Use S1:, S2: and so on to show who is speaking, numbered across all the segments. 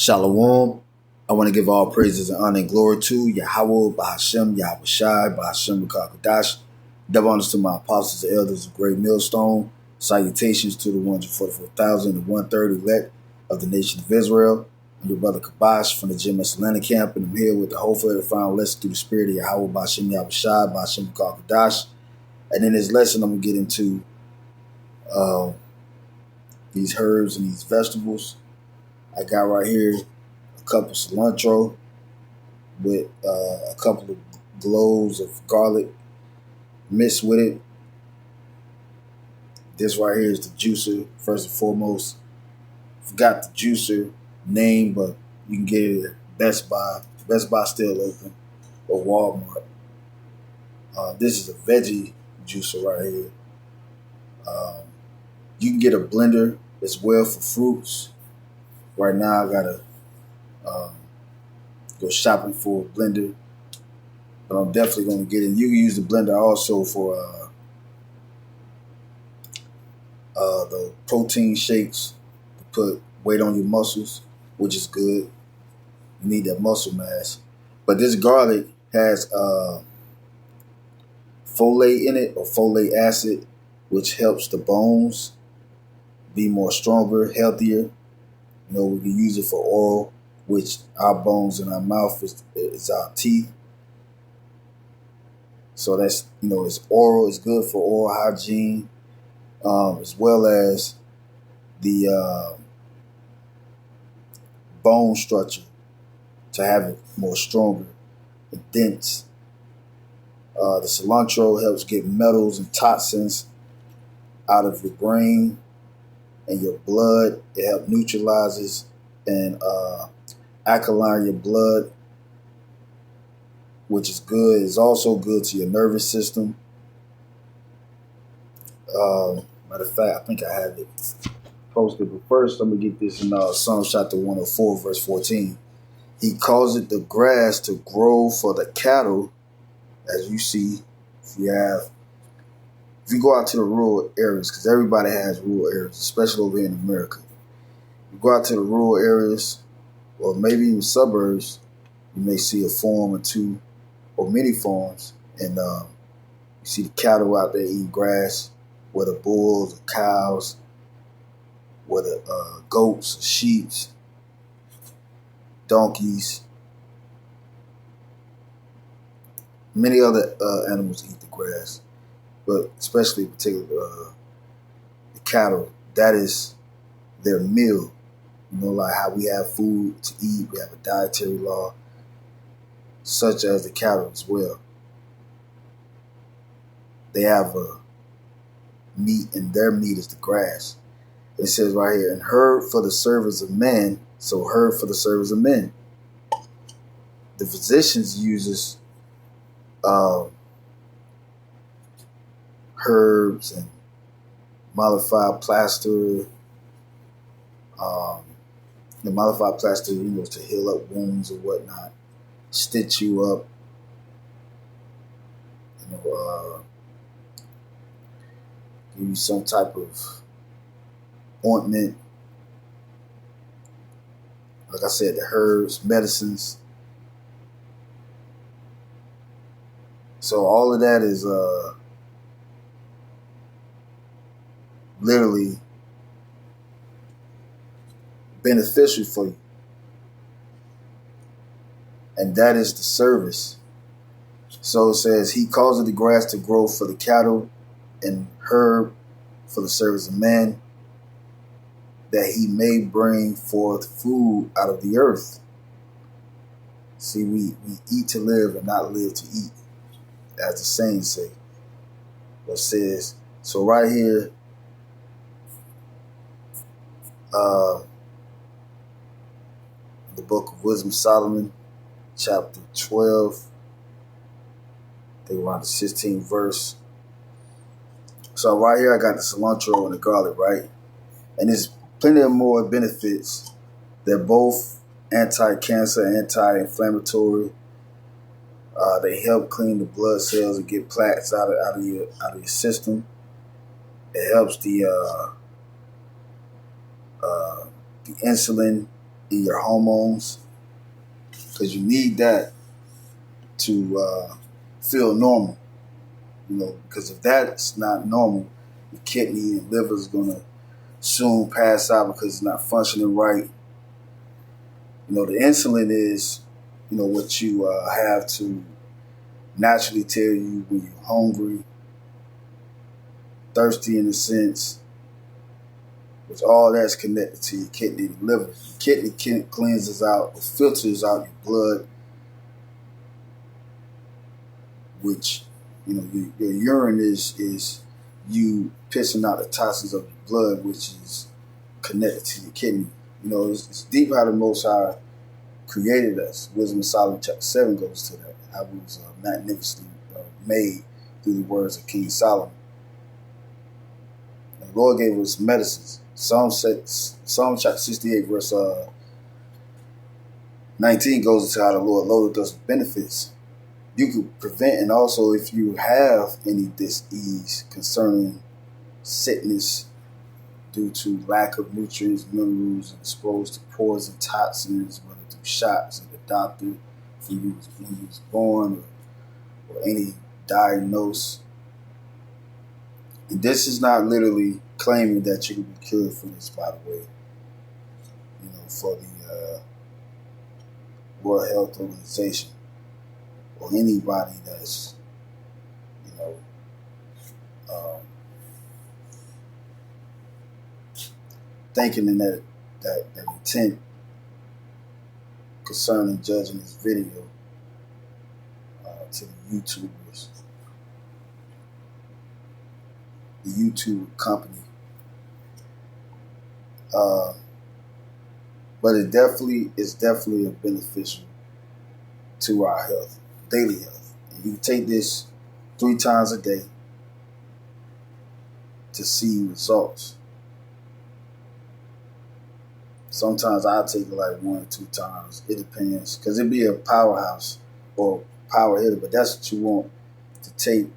S1: Shalom. I want to give all praises and honor and glory to Yahweh, Bahashem, Yahweh Shai, Bahashem, Kadash. Double honors to my apostles and elders of Great Millstone. Salutations to the 144,000 and one-third elect of the nation of Israel. I'm your brother Kabash from the Jim Atlanta camp, and I'm here with the hopeful and final lesson through the spirit of Yahweh, Bahashem, Yahweh Shai, Bahashem, Kadash. And in this lesson, I'm going to get into these herbs and these vegetables. I got right here a cup of cilantro with a couple of cloves of garlic mixed with it. This right here is the juicer, first and foremost. Forgot the juicer name, but you can get it at Best Buy. Best Buy still open, or Walmart. This is a veggie juicer right here. You can get a blender as well for fruits. Right now, I gotta go shopping for a blender, but I'm definitely gonna get it. You can use the blender also for the protein shakes to put weight on your muscles, which is good. You need that muscle mass. But this garlic has folate in it, or folate acid, which helps the bones be more stronger, healthier. You know, we can use it for oral, which our bones in our mouth is our teeth. So that's, it's oral. It's good for oral hygiene, as well as the bone structure, to have it more stronger and dense. The cilantro helps get metals and toxins out of your brain and your blood. It helps neutralizes and alkaline your blood, which is good. It's also good to your nervous system. Matter of fact, I think I have it posted, but first I'm gonna get this in Psalm chapter 104, verse 14. He causeth the grass to grow for the cattle, as you see. If you go out to the rural areas, because everybody has rural areas, especially over here in America. You go out to the rural areas, or maybe even suburbs, you may see a farm or two, or many farms, and you see the cattle out there eating grass, whether bulls or cows, whether goats or sheep, donkeys. Many other animals eat the grass, but especially particularly the cattle. That is their meal. Like how we have food to eat, we have a dietary law, such as the cattle as well. They have meat, and their meat is the grass. It says right here, and herb for the service of men. So herb for the service of men. The physicians uses herbs and modified plaster. The modified plaster, to heal up wounds or whatnot, stitch you up, give you some type of ointment. Like I said, the herbs, medicines. So all of that is literally beneficial for you. And that is the service. So it says, he causeth the grass to grow for the cattle, and herb for the service of man, that he may bring forth food out of the earth. See, we eat to live and not live to eat, as the saying say. It says, so right here, the book of Wisdom of Solomon, chapter 12, I think around the 16th verse. So right here I got the cilantro and the garlic, right? And there's plenty of more benefits. They're both anti-cancer, anti-inflammatory. They help clean the blood cells and get plaques out of your system. It helps the insulin in your hormones, because you need that to feel normal. Because if that's not normal, the kidney and liver is going to soon pass out because it's not functioning right. The insulin is, what you have to naturally tell you when you're hungry, thirsty in a sense, which all that's connected to your kidney and liver. Your kidney cleanses out or filters out your blood, which, your urine is you pissing out the toxins of your blood, which is connected to your kidney. It's deep how the Most High created us. Wisdom of Solomon chapter 7 goes to that. How it was magnificently made through the words of King Solomon. And the Lord gave us medicines. Psalm chapter 68 verse 19 goes into how the Lord loaded us with benefits. You could prevent, and also if you have any dis-ease concerning sickness due to lack of nutrients, minerals, and exposed to poison, toxins, whether through shots at the doctor when you was born, or any diagnosis. And this is not literally claiming that you can be cured from this, by the way. For the World Health Organization, or anybody that's, thinking in that intent concerning judging this video to the YouTubers, the YouTube company. But it's definitely beneficial to our health, daily health. And you can take this 3 times a day to see results. Sometimes I take it like 1 or 2 times. It depends, because it'd be a powerhouse or power hitter, but that's what you want to take.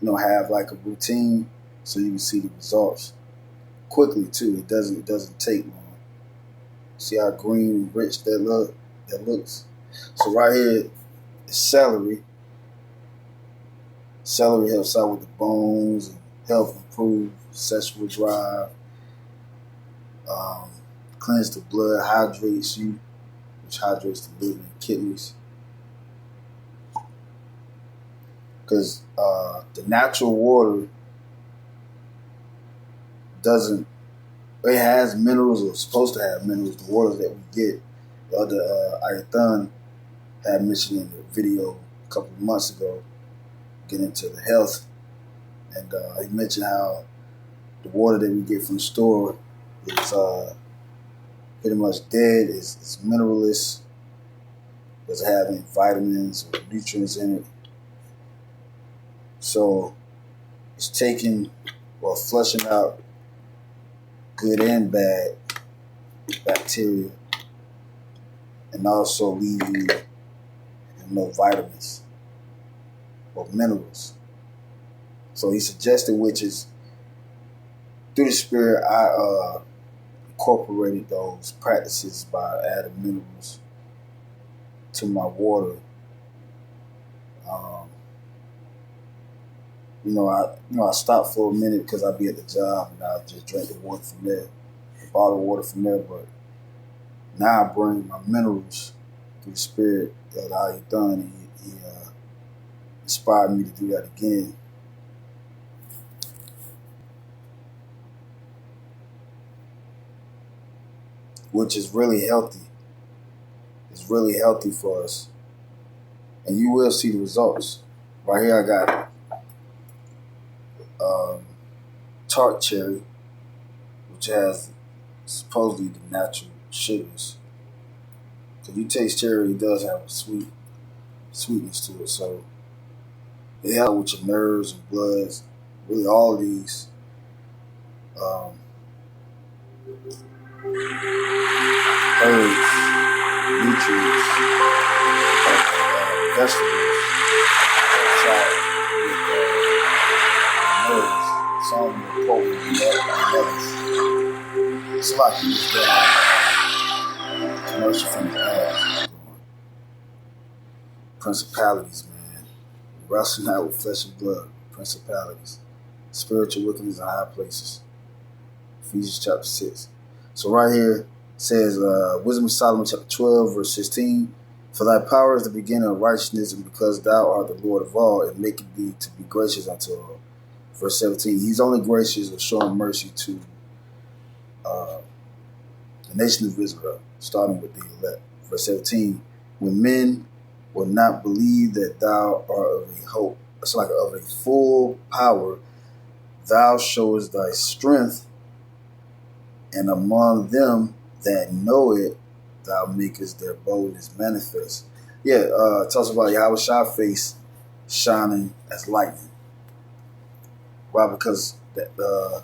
S1: Have like a routine so you can see the results quickly too. It doesn't take long. See how green and rich that looks. So right here is celery. Celery helps out with the bones and help improve sexual drive. Cleanse the blood, hydrates you, which hydrates the liver and kidneys. Because the natural water it has minerals, or supposed to have minerals. The water that we get, the other Ayathan had mentioned in the video a couple of months ago, get into the health, and he mentioned how the water that we get from the store is pretty much dead. It's mineralless. Doesn't have any vitamins or nutrients in it. So it's taking or flushing out good and bad bacteria, and also leaving you with no vitamins or minerals. So he suggested, which is through the Spirit, I incorporated those practices by adding minerals to my water. I stopped for a minute because I'd be at the job and I just drank the water from there, the bottled water from there. But now I bring my minerals through the Spirit that I had done, and he inspired me to do that again. Which is really healthy. It's really healthy for us. And you will see the results. Right here I got tart cherry, which has supposedly the natural sugars. Because you taste cherry, it does have a sweetness to it. So it helps with your nerves and bloods. Really all of these herbs, nutrients, vegetables, with nerves. Some will quote with that. It's like you just mercy from his past. Principalities, man. We wrestle not with flesh and blood. Principalities. Spiritual wickedness in high places. Ephesians chapter 6. So right here it says, Wisdom of Solomon chapter 12, verse 16. For thy power is the beginning of righteousness, and because thou art the Lord of all, it maketh thee to be gracious unto all. Verse 17. He's only gracious of showing mercy to the nation of Israel, starting with the elect. Verse 17. When men will not believe that thou art of a hope, it's like of a full power, thou showest thy strength, and among them that know it, thou makest their boldness manifest. Yeah, it talks about Yahweh's face shining as lightning. Why? Because the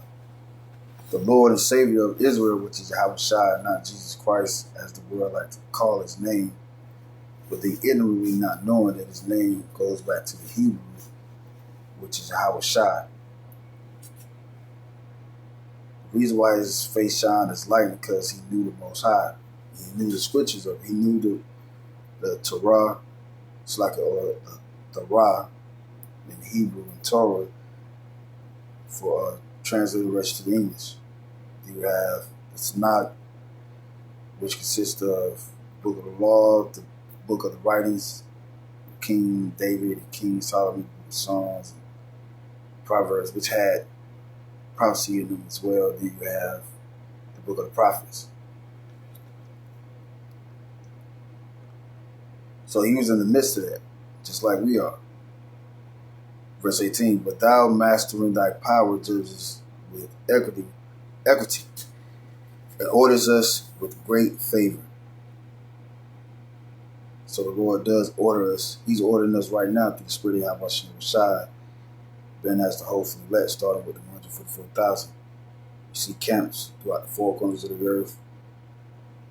S1: Lord and Savior of Israel, which is Yahweh, not Jesus Christ, as the world like to call his name, but they ignorantly not knowing that his name goes back to the Hebrew, which is Yahweh. The reason why his face shined as lightning, because he knew the Most High. He knew the scriptures of it. He knew the Torah. It's like the Torah in Hebrew and Torah for transliteration to the English. You have the Tanakh, which consists of the book of the law, the book of the writings, King David, King Solomon, Psalms, Proverbs, which had prophecy in them as well. Then you have the book of the prophets. So he was in the midst of that, just like we are. Verse 18, but thou mastering thy power judges with equity, and orders us with great favor. So the Lord does order us. He's ordering us right now through the Spirit of Yahweh, then as the hopefully elect, starting with the 144,000. You see camps throughout the four corners of the earth.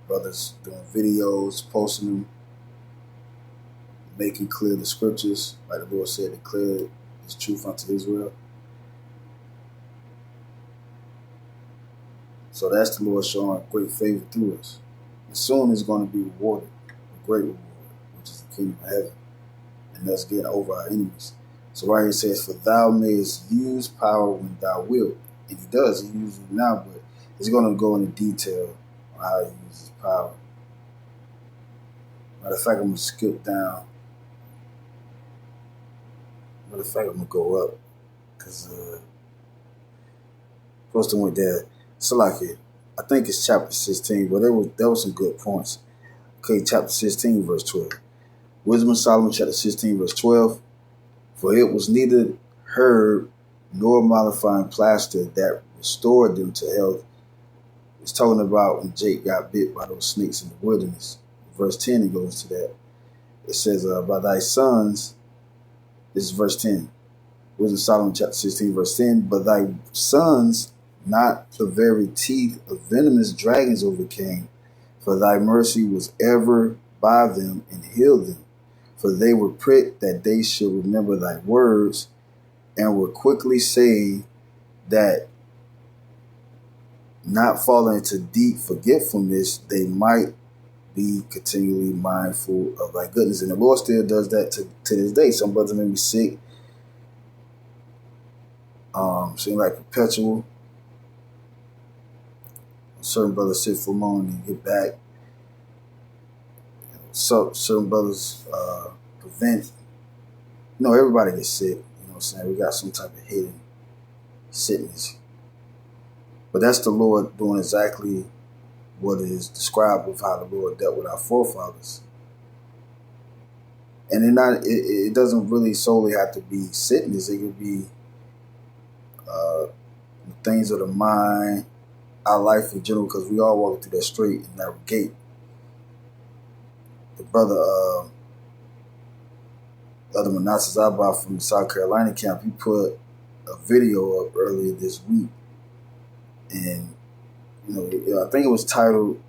S1: Brothers doing videos, posting them, making clear the scriptures, like the Lord said, declare his truth unto Israel. So that's the Lord showing great favor through us. And soon is going to be rewarded, a great reward, which is the kingdom of heaven, and us getting over our enemies. So right here it says, for thou mayest use power when thou wilt. And he does, he uses it now, but he's going to go into detail on how he uses power. Matter of fact, I'm going to skip down. Matter of fact, I'm going to go up, because first one went there. So like it, I think it's chapter 16, but there was some good points. Okay, chapter 16, verse 12. Wisdom of Solomon, chapter 16, verse 12. For it was neither herb nor mollifying plaster that restored them to health. It's talking about when Jake got bit by those snakes in the wilderness. Verse 10, it goes to that. It says, by thy sons, this is verse 10. Wisdom of Solomon, chapter 16, verse 10. But thy sons, not the very teeth of venomous dragons overcame, for thy mercy was ever by them and healed them. For they were pricked that they should remember thy words, and were quickly saying that not falling into deep forgetfulness, they might be continually mindful of thy goodness. And the Lord still does that to this day. Some brothers may be sick, seem like perpetual. Certain brothers sit for a moment and get back. So certain brothers prevent. Everybody gets sick. You know what I'm saying? We got some type of hidden sickness. But that's the Lord doing exactly what is described of how the Lord dealt with our forefathers. And it doesn't really solely have to be sickness. It could be things of the mind, our life in general, because we all walk through that straight and narrow gate. The brother, Elder Manasseh Zabah from the South Carolina camp, he put a video up earlier this week. And, I think it was titled,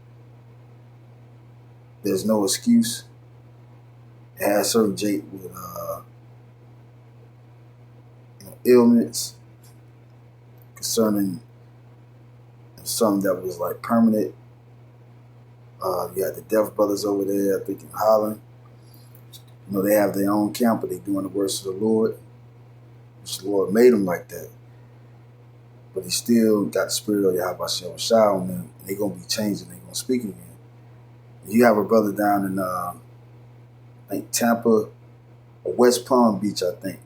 S1: There's No Excuse. It had certain Jake with ailments concerning something that was like permanent You got the Deaf Brothers over there, I think in Holland. You know, they have their own camp, but they doing the works of the Lord. Which the Lord made them like that. But he still got the spirit of Yahweh Shai on them. And they're going to be changing. They're going to speak again. You have a brother down in, I think, Tampa or West Palm Beach, I think.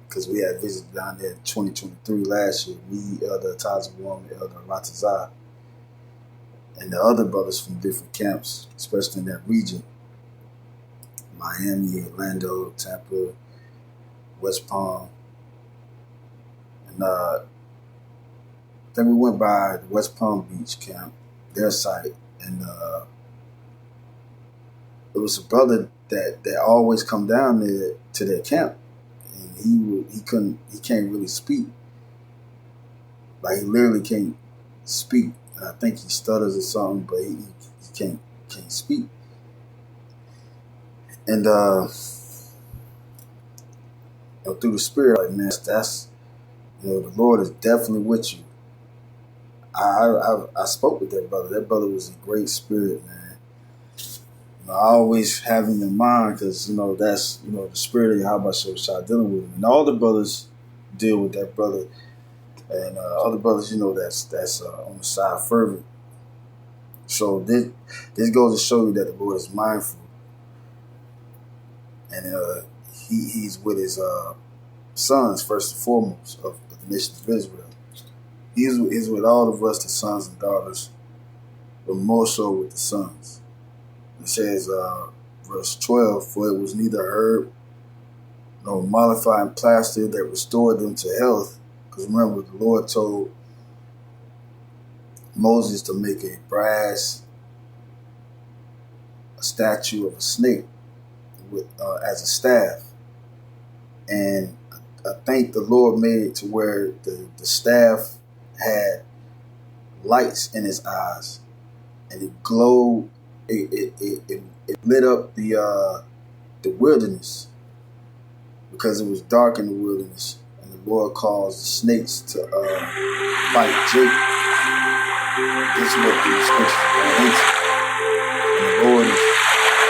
S1: Because we had visited down there in 2023 last year. Me, Elder Tazawam, and Elder Ratazah. And the other brothers from different camps, especially in that region. Miami, Orlando, Tampa, West Palm. And then we went by the West Palm Beach camp, their site, and it was a brother that always come down there to their camp, and he can't really speak. Like, he literally can't speak. I think he stutters or something, but he can't speak. And through the spirit, like, man, that's the Lord is definitely with you. I spoke with that brother. That brother was a great spirit, man. I always have him in mind because that's the spirit of Yahweh Shai dealing with him, and all the brothers deal with that brother, and other brothers, that's on the side fervent. So this goes to show you that the Lord is mindful, and he's with his sons first and foremost of the nation of Israel. He's with all of us, the sons and daughters, but more so with the sons. It says, verse 12, for it was neither herb nor mollifying plaster that restored them to health. Because remember, the Lord told Moses to make a statue of a snake with as a staff. And I think the Lord made it to where the staff had lights in his eyes, and it glowed. It lit up the wilderness because it was dark in the wilderness, and the Lord caused the snakes to bite Jacob. This is what the scriptures are going into. And the Lord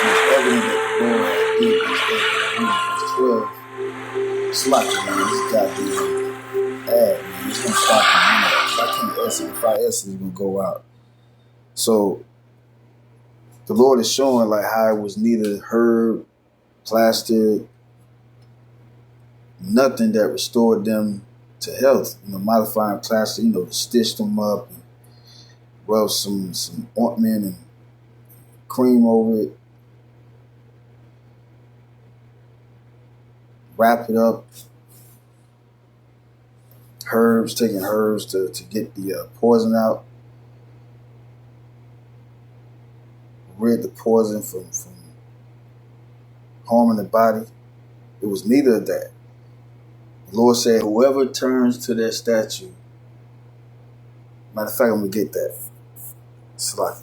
S1: it's evident that the Lord had did this. Verse 12. It's like, man, this goddamn ad, man. It's gonna stop me. If I can't answer, if I answer, it's gonna go out. So the Lord is showing like how it was neither herb, plaster, nothing that restored them to health. Modifying plaster, to stitch them up and rub some ointment and cream over it, wrap it up. Taking herbs to get the poison out, rid the poison from harming the body. It was neither of that. The Lord said, whoever turns to that statue, matter of fact, I'm going to get that. It's like